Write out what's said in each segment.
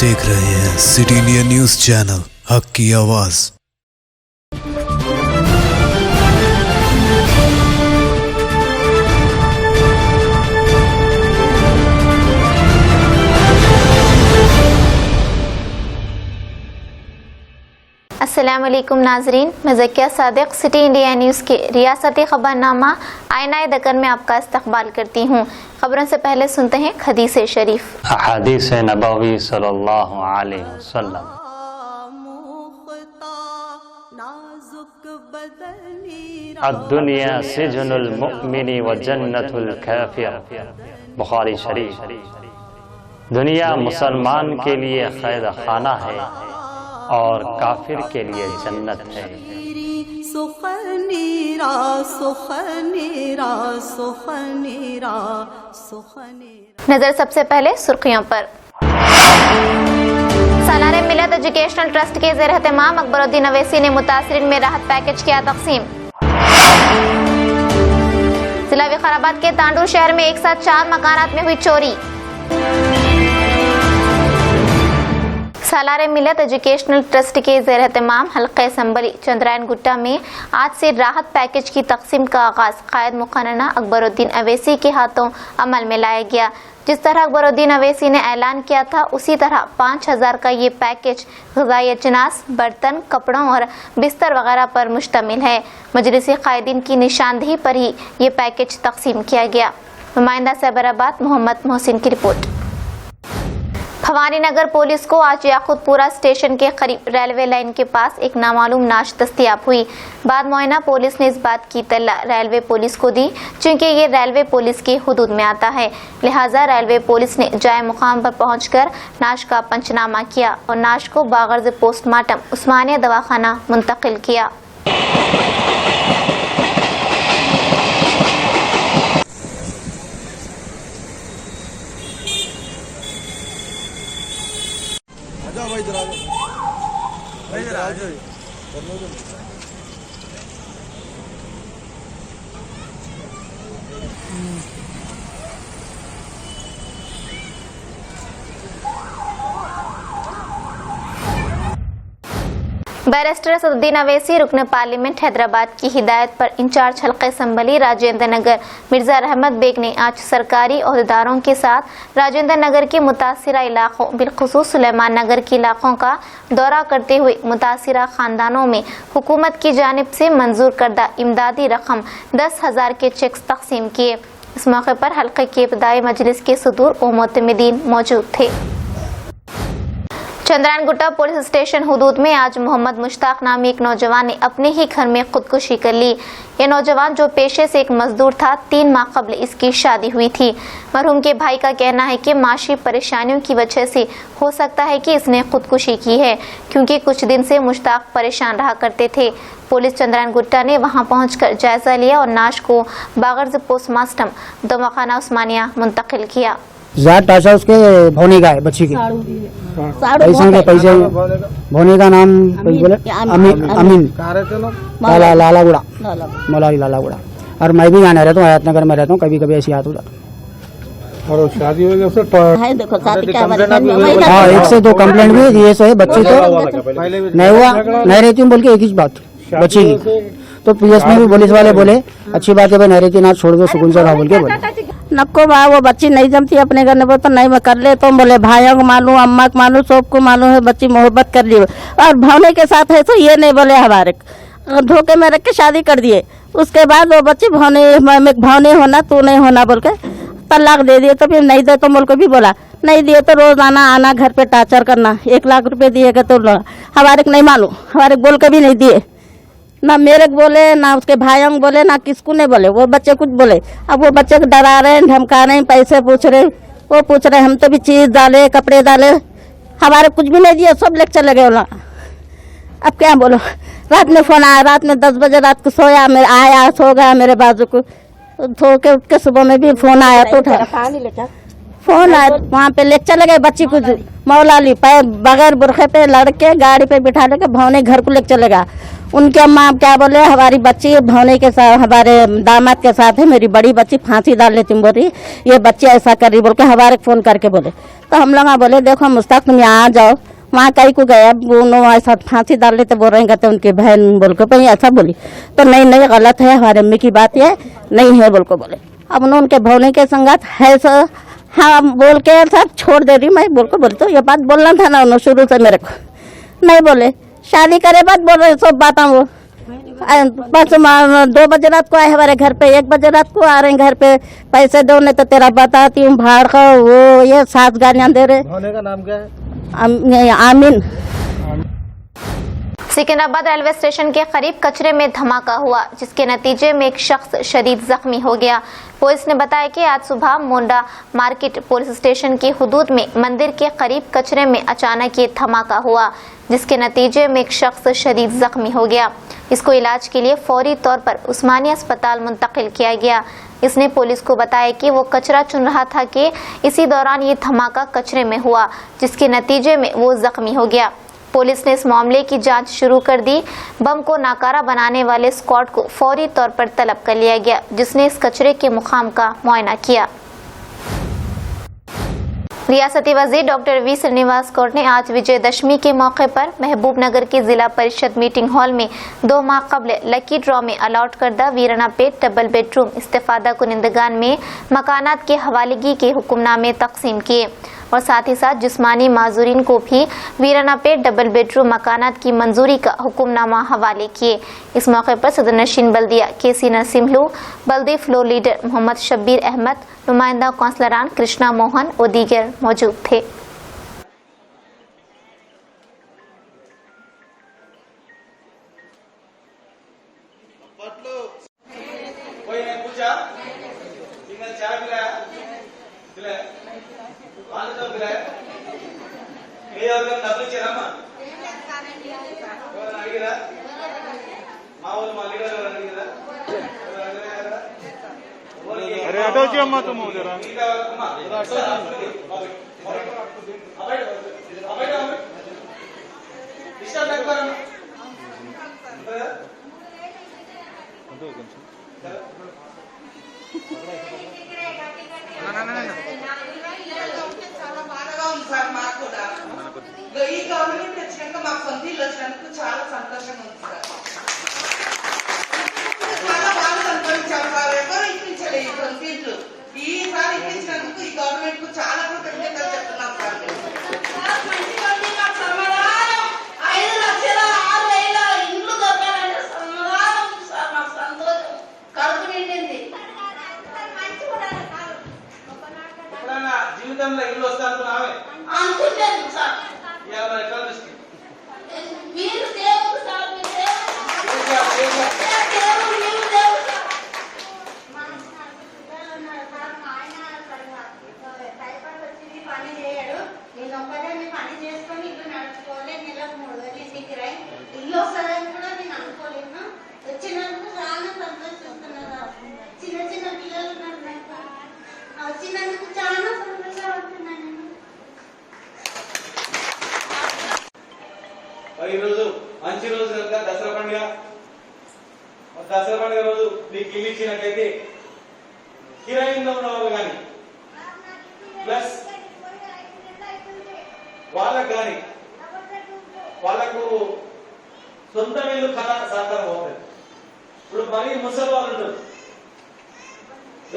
देख रहे हैं सिटी इंडिया न्यूज चैनल, हक की आवाज। अस्सलाम वालेकुम नाजरीन, मैं Zakia Sadiq city India news के रियासती खबरनामा आईना दक्कन में आपका इस्तकबाल करती हूँ। खबरों से पहले सुनते हैं हदीस शरीफ। हदीस नबवी सल्लल्लाहु अलैहि वसल्लम। अद्दुनिया सिजनुल मुमिनी व जन्नतुल काफिर। बुखारी शरीफ। दुनिया मुसलमान के लिए कैद खाना है और काफिर के लिए जन्नत है। नजर सबसे पहले सुर्खियों पर। सालाना मिलत एजुकेशनल ट्रस्ट के ज़ेर एहतमाम अकबरुद्दीन अवैसी ने मुतासिरीन में राहत पैकेज किया तकसीम। जिला विकाराबाद के तांडूर शहर में एक साथ 4 मकानात में हुई चोरी। सालारे मिलत एजुकेशनल ट्रस्ट के ज़ेर एहतमाम हल्क़े संबली चंद्रायन गुट्टा में आज से राहत पैकेज की तकसीम का आगाज कायद मुक़र्ररा अकबरुद्दीन अवैसी के हाथों अमल में लाया गया। जिस तरह अकबरुद्दीन अवैसी ने ऐलान किया था, उसी तरह 5000 का ये पैकेज ग़िज़ाई अजनास, बर्तन, कपड़ों और बिस्तर वगैरह पर मुश्तमिल है। मजलिसी कायदीन की निशानदेही पर ही ये पैकेज तकसीम किया गया। नुमाइंदा सैबराबाद मोहम्मद मोहसिन की रिपोर्ट। भवानी नगर पुलिस को आज याकूतपुरा स्टेशन के करीब रेलवे लाइन के पास एक नामालूम नाश दस्तयाब हुई। बाद मुआयना पुलिस ने इस बात की इत्तला रेलवे पुलिस को दी, चूँकि ये रेलवे पुलिस की हुदूद में आता है। लिहाजा रेलवे पुलिस ने जाए मुकाम पर पहुंचकर नाश का पंचनामा किया और नाश को बागर्ज पोस्टमार्टम उस्मानिया दवाखाना मुंतकिल किया। बैरिस्टर असदुद्दीन अवैसी रुकन पार्लियामेंट हैदराबाद की हिदायत पर इंचार्ज हल्क़े संबली राजेंद्र नगर मिर्जा रहमत बेग ने आज सरकारी ओहदेदारों के साथ राजेंद्र नगर के मुतासिरा इलाकों बिलखुसूस सुलेमान नगर के इलाकों का दौरा करते हुए मुतासिरा खानदानों में हुकूमत की जानिब से मंजूर करदा इमदादी रकम 10,000 के चेक्स तकसीम किए। इस मौके पर हल्के के इब्तिदाई मजलिस के सदूर व मोतमिदीन मौजूद थे। चंद्रायन गुट्टा पुलिस स्टेशन हुदूद में आज मोहम्मद मुश्ताक नामी एक नौजवान ने अपने ही घर में खुदकुशी कर ली। ये नौजवान जो पेशे से एक मजदूर था, 3 माह कबल इसकी शादी हुई थी। मरहूम के भाई का कहना है कि माशी परेशानियों की वजह से हो सकता है कि इसने खुदकुशी की है, क्योंकि कुछ दिन से मुश्ताक परेशान रहा करते थे। पुलिस चंद्रायन गुट्टा ने वहां पहुंचकर जायजा लिया और नाश को बागर्ज पोस्टमार्टम दवाखाना उस्मानिया मुंतकिल किया। टाशा उसके भोने का है, बच्ची की पैसे भोने का नाम बोले अमीन लालागुड़ा मौलारी लालागुड़ा। और मैं भी यहाँ रहता हूँ, हयातनगर में रहता हूँ। कभी कभी ऐसी आता और शादी हो गई। हाँ, 1 से 2 कंप्लेंट भी ये है। बच्ची तो नहीं हुआ, नहीं रहती हूँ बोल के एक ही बात बच्ची की। तो पीएस में भी पुलिस वाले बोले अच्छी बात है भाई, नहीं रहती ना, छोड़ दो सुकून से रहो बोल के बोले। नको बा वो बच्ची नहीं जमती अपने घर में, वो तो नहीं मैं कर ले। तो बोले भाइयों को मालूम, अम्मा को मालूम, सबको मालूम है बच्ची मोहब्बत कर ली। और भावने के साथ है तो ये नहीं बोले हमारे धोखे में रख के शादी कर दिए। उसके बाद वो बच्ची भावने होना तू नहीं होना बोल के तलाक दे दिए। तो फिर नहीं दे तो बोल को भी बोला, नहीं दिए तो रोजाना आना घर पे टार्चर करना। 1 लाख रुपए दिएगा तो हमारे नहीं मालूम, हमारे बोल के भी नहीं दिए, ना मेरे को बोले, ना उसके भाइयों को बोले, ना किसको नहीं बोले। वो बच्चे कुछ बोले। अब वो बच्चे को डरा रहे हैं, धमका रहे हैं, पैसे पूछ रहे, वो पूछ रहे। हम तो भी चीज डाले, कपड़े डाले, हमारे कुछ भी नहीं दिए, सब लेके चले गए। अब क्या बोलो। रात में फोन आया, रात में 10 बजे रात को सोया, मेरे आया सो गया मेरे बाजू को, धो के उठ के सुबह में भी फोन आया तो उठा। फोन आया, वहाँ पे ले चले गए बच्ची को मौलाली बगैर बुरखे पे लड़के गाड़ी पे बिठा लेके भवने घर को ले चले गया। उनके अम्मा क्या बोले, हमारी बच्ची भौने के साथ, हमारे दामाद के साथ है, मेरी बड़ी बच्ची फांसी डाल लेती बोल रही, ये बच्ची ऐसा कर रही बोल के हमारे फोन करके बोले। तो हम लोग बोले देखो मुश्ताक तुम यहाँ आ जाओ, वहाँ कहीं को गया वो ऐसा फांसी डाल लेते बोल रहे हैं, उनकी बहन बोल के कहीं ऐसा बोली। तो नहीं गलत है, हमारे अम्मी की बात ये नहीं है बोल को बोले। अब उन्होंने उनके भौने के संगत है सर, हाँ बोल के सब छोड़ दे रही मैं बोल को बोले। तो ये बात बोलना था ना उन्होंने शुरू से, मेरे को नहीं बोले, शादी करे बात बोल रहे सब बात। वो बस 2 बजे रात को आए हमारे घर पे, 1 बजे रात को आ रहे हैं घर पे, पैसे दो नहीं तो तेरा बताती हूँ भाड़ का, वो ये 7 गालियाँ दे रहे। भौने का नाम क्या है? आमीन। सिकंदराबाद रेलवे स्टेशन के करीब कचरे में धमाका हुआ, जिसके नतीजे में एक शख्स शदीद जख्मी हो गया। पुलिस ने बताया कि आज सुबह मोंडा मार्केट पुलिस स्टेशन की हुदूद में मंदिर के करीब कचरे में अचानक ये धमाका हुआ, जिसके नतीजे में एक शख्स शदीद जख्मी हो गया। इसको इलाज के लिए फौरी तौर पर उस्मानिया अस्पताल मुंतकिल किया गया। इसने पुलिस को बताया कि वो कचरा चुन रहा था कि इसी दौरान ये धमाका कचरे में हुआ, जिसके नतीजे में वो जख्मी हो गया। पुलिस ने इस मामले की जांच शुरू कर दी। बम को नाकारा बनाने वाले स्क्वाड को फौरी तौर पर तलब कर लिया गया, जिसने इस कचरे के मुकाम का मुआयना किया। रियासती वजीर डॉक्टर वी श्रीनिवास गौड़ ने आज विजयदशमी के मौके पर महबूब नगर के जिला परिषद मीटिंग हॉल में 2 माह कबल लकी ड्रॉ में अलॉट करदा वीराना पेट डबल बेडरूम इस्तेफादा कुनिंदगान में मकानात के हवालगी के हुक्मनामे तकसीम किए और साथ ही साथ जिस्मानी माजूरीन को भी वीराना पेट डबल बेडरूम मकानात की मंजूरी का हुक्मनामा हवाले किए। इस मौके पर सदर नशीन बल्दिया केसी नसीमलू, बल्दी फ्लोर लीडर मोहम्मद शब्बीर अहमद, नुमाइंदा कौंसलरान कृष्णा मोहन और दीगर मौजूद थे। ఈ గవర్నమెంట్ వచ్చినాక మాకు సొంత ఇల్లు వచ్చినందుకు చాలా సంతోషంగా ఉంది సార్. చాలా బాగా సంతోషించాము సార్. ఎవరు ఇప్పించలేదు ఈ సొంత ఇల్లు. ఈసారి ఇప్పించినందుకు ఈ గవర్నమెంట్ కు చాలా కృతజ్ఞతలు చెప్తున్నాం సార్. మాకు సమాధానం 5 లక్షల 6,000 ఇల్లు దొరకాలంటే సమాధానం సార్. మాకు సంతోషం కడుపు నిండింది. జీవితంలో ఇల్లు వస్తా అనుకున్నావే అనుకుంటాను సార్. మీరు దేవుడు సార్, మీ పని చేయడు. నేను ఒక్కదాన్ని పని చేసుకొని ఇల్లు నడుచుకోవాలి. నెలకు 3,000 ఇంటికి రాయి ఇల్లు వస్తుందని కూడా నేను అనుకోలేను. వచ్చినందుకు చాలా సంతోషిస్తున్నాను. చిన్న చిన్న పిల్లలు ఉన్నారు, వచ్చినందుకు చాలా సంతోషపడుతున్నాను. ఈ రోజు మంచి రోజు కనుక దసరా పండుగ. దసరా పండుగ రోజు మీకు ఇల్లు ఇచ్చినట్లయితే కిరాయిలో ఉన్న వాళ్ళు కానీ ప్లస్ వాళ్ళకు కానీ వాళ్ళకు సొంత ఇల్లు కళ సహకారం అవుతుంది. ఇప్పుడు మరీ ముసలి వాళ్ళు ఉంటారు,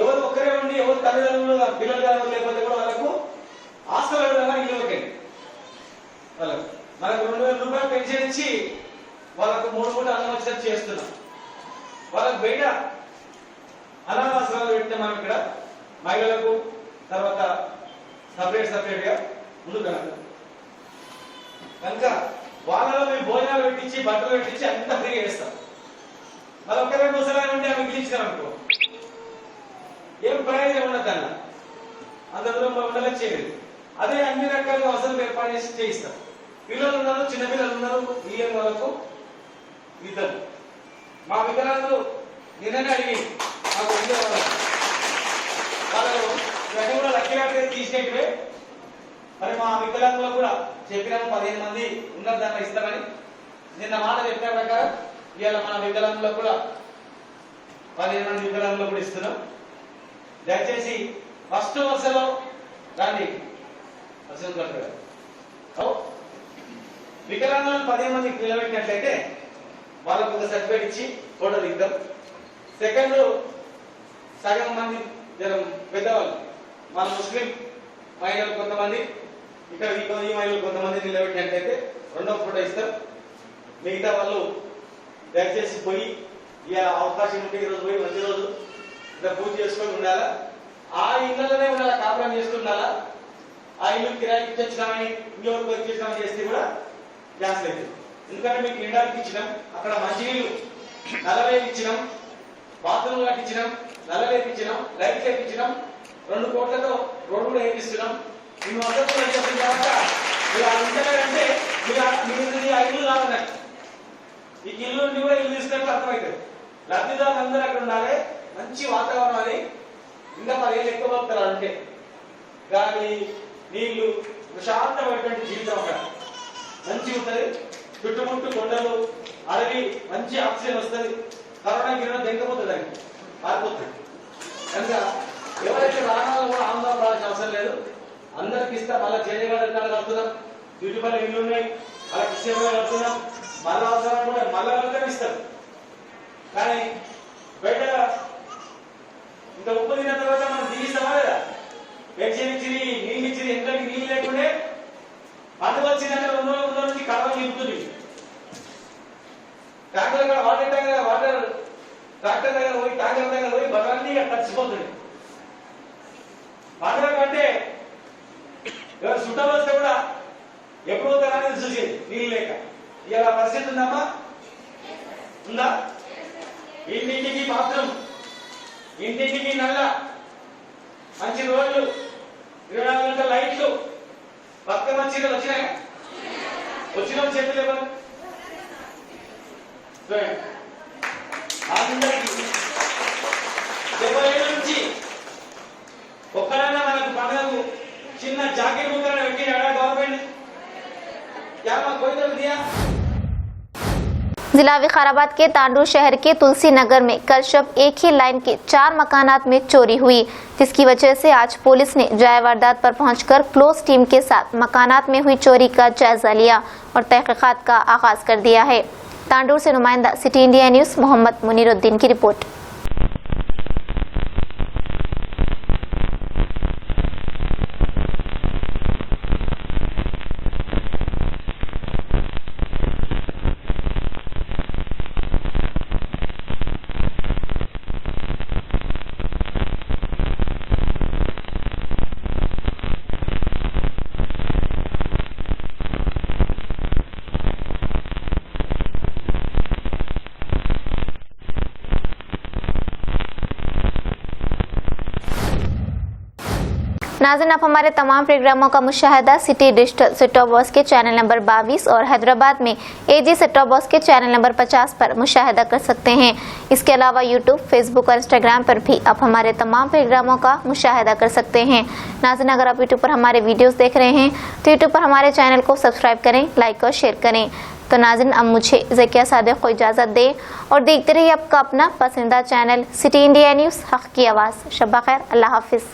ఎవరు ఒక్కరే ఉండి ఎవరు తల్లిదండ్రులు పిల్లలు కానీ లేకపోతే కూడా వాళ్ళకు ఆస్తుల విధంగా ఇల్లు ఇవ్వకండి. వాళ్ళకు మనకు 2,000 రూపాయలు పెన్షన్ ఇచ్చి వాళ్ళకు 3 పూట అన్నం వచ్చినట్టు చేస్తున్నాం. వాళ్ళకు బయట అనాథాశ్రమాలు పెడితే మనం ఇక్కడ మహిళలకు తర్వాత సపరేట్ గా ముందు కనుక వాళ్ళలో మేము భోజనాలు పెట్టించి బట్టలు పెట్టించి అంతా ఫ్రీగా వేస్తాం. మళ్ళీ ఒక్కరే ముసలాన్ని ఉంటే ఆమె మిగిలించినాం అనుకో ఏం ప్రయోజనం ఉండదు. అన్న అంత దూరం ఉండలేక చేయలేదు. అదే అన్ని రకాలుగా అవసరం ఏర్పాటు చేసి చేయిస్తాం. పిల్లలు ఉన్నారు, చిన్నపిల్లలు ఉన్నారు, ఇయ్యం వాళ్ళకు ఇద్దరు. మా వికలాంగులు నిన్ననే అడిగి మాకు వాళ్ళు కూడా లక్కీ తీసేటివే. మరి మా వికలాంగులు కూడా చెప్పినాము 15 మంది ఉన్నత దాంట్లో ఇస్తామని. నిన్న మాట చెప్పిన ప్రకారం ఇవాళ మన వికలాంగులకు కూడా 15 మంది వికలాంగులకు కూడా ఇస్తున్నాం. దయచేసి ఫస్ట్ వరుసలో రండి. వికలాంగులను 15 మందికి నిలబెట్టినట్లయితే వాళ్ళకు ఒక సర్టిఫికేట్ ఇచ్చి ఫోటో దిద్దాం. సెకండ్ సగం మంది జనం పెద్దవాళ్ళు మన ముస్లిం మహిళలు కొంతమంది, ఇక్కడ ఈ మహిళలు కొంతమంది నిలబెట్టినట్లయితే రెండో ఫోటో ఇస్తాం. మిగతా వాళ్ళు దయచేసి పోయి ఇక అవకాశం ఉంటే ఈరోజు పోయి మంచి రోజు ఇంకా పూజ చేసుకొని ఉండాలా. ఆ ఇళ్లలోనే ఉండాలా, కాపురం చేస్తుండాలా. ఆ ఇల్లు కిరాయికి ఇచ్చేసినామని ఇంకెవరికి వచ్చేసినామని చేస్తే కూడా క్యాన్సిల్ అవుతుంది. ఎందుకంటే మీకు నిండానికి ఇచ్చినాం, అక్కడ మంచినీళ్ళు 40 ఇచ్చినాం, బాత్రూమ్ కట్టించినాం, 40 ఇచ్చినాం, లైట్లు వేయించినాం, 2 కోట్లతో రోడ్డు కూడా వేపిస్తున్నాం. మేము అందరూ చెప్పిన తర్వాత మీరు ఆ ఉంటే మీరు ఆ ఇల్లు కావాలన్నట్టు ఈ ఇల్లు నుండి కూడా ఇల్లు తీసుకున్నట్టు అర్థమవుతుంది. లబ్ధిదారులు అందరూ అక్కడ ఉండాలి, మంచి వాతావరణం అని ఇంకా 10 ఏళ్ళు ఎక్కువ పోతారు అంటే గాలి నీళ్లు ప్రశాంతమైనటువంటి జీవితం అక్కడ మంచి ఉంటుంది. చుట్టుముట్టు కొండలు అడవి మంచి ఆక్సిజన్ వస్తుంది. కరోనా గిరణ దెంకపోతుంది, అది మారిపోతుంది. కనుక ఎవరైతే రాణాలు కూడా ఆందోళన పడాల్సిన అవసరం లేదు. అందరికి ఇస్తా. మళ్ళీ జయగారు కడుతున్నాం, బ్యూటిఫుల్ ఇల్లు ఉన్నాయి, అలా కిషేగా కడుతున్నాం. మళ్ళా అవసరం కూడా మళ్ళా వాళ్ళకనే ఇస్తారు. కానీ బయట ఇంకా ఉప్పు తిన్న తర్వాత మనం దిగిస్తామా లేదా? పెన్షన్ ఇచ్చిరి, నీళ్ళు ఇచ్చిరి, ఎంతకి నీళ్ళు లేకుండే పండుగ వచ్చిందంటే 2 రోజుల ముందు నుంచి కడవలు నింపుతుంది. ట్రాక్టర్ వాటర్ ట్రాక్టర్ దగ్గర పోయి ట్యాంకర్ దగ్గర పోయి బలన్నీ తడిచిపోతుంది. పండుగ కంటే ఎవరు చుట్టాలు వస్తే కూడా ఎప్పుడు పోతారనేది చూసేది నీళ్ళు లేక. ఇలా పరిస్థితి ఉందమ్మా, ఉందా? ఇంటింటికి బాత్రూమ్, ఇంటింటికి నల్ల, మంచి రోడ్లు, 24 గంటల లైట్లు, పక్క మంచిగా వచ్చినాయా? వచ్చిన చేతులు ఇవ్వండి. అందరికీ 70 ఏళ్ళ నుంచి ఒక్కడైనా మనకు పండుగకు చిన్న జాకెట్ ముక్కలను పెట్టి గవర్నమెంట్ कोई तो दिया। जिला विकाराबाद के तांडूर शहर के तुलसी नगर में कल शब एक ही लाइन के 4 मकानात में चोरी हुई, जिसकी वजह से आज पुलिस ने जाय वारदात पर पहुंचकर क्लोज टीम के साथ मकानात में हुई चोरी का जायजा लिया और तहकीकात का आगाज कर दिया है। तांडूर से नुमाइंदा city India news Mohammed Muneeruddin की रिपोर्ट। नाज़रीन, आप हमारे तमाम प्रोग्रामों का मुशाहिदा city digital set top box के चैनल नंबर 22 और हैदराबाद में एजी सेट टॉप बॉक्स के चैनल नंबर 50 पर मुशाहिदा कर सकते हैं। इसके अलावा यूट्यूब, फेसबुक और इंस्टाग्राम पर भी आप हमारे तमाम प्रोग्रामों का मुशाहिदा कर सकते हैं। नाज़रीन, अगर आप यूट्यूब पर हमारे वीडियोज़ देख रहे हैं तो यूट्यूब पर हमारे चैनल को सब्सक्राइब करें, लाइक और शेयर करें। तो नाज़रीन, अब मुझे ज़किया सादिक को इजाज़त दें और देखते रहिए आपका अपना पसंदीदा चैनल सिटी इंडिया न्यूज़, हक़ की आवाज़। शब्बा खैर, अल्लाह हाफिज़।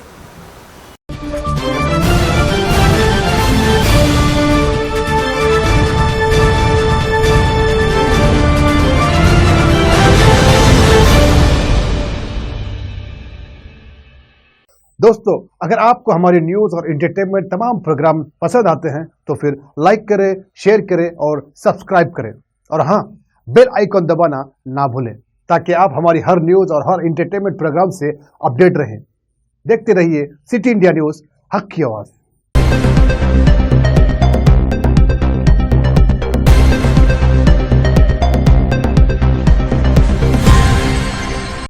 दोस्तों, अगर आपको हमारी न्यूज़ और एंटरटेनमेंट तमाम प्रोग्राम पसंद आते हैं तो फिर लाइक करें, शेयर करें और सब्सक्राइब करें। और हाँ, बेल आइकॉन दबाना ना भूलें ताकि आप हमारी हर न्यूज़ और हर एंटरटेनमेंट प्रोग्राम से अपडेट रहें। देखते रहिए सिटी इंडिया न्यूज़, हक़ की आवाज़।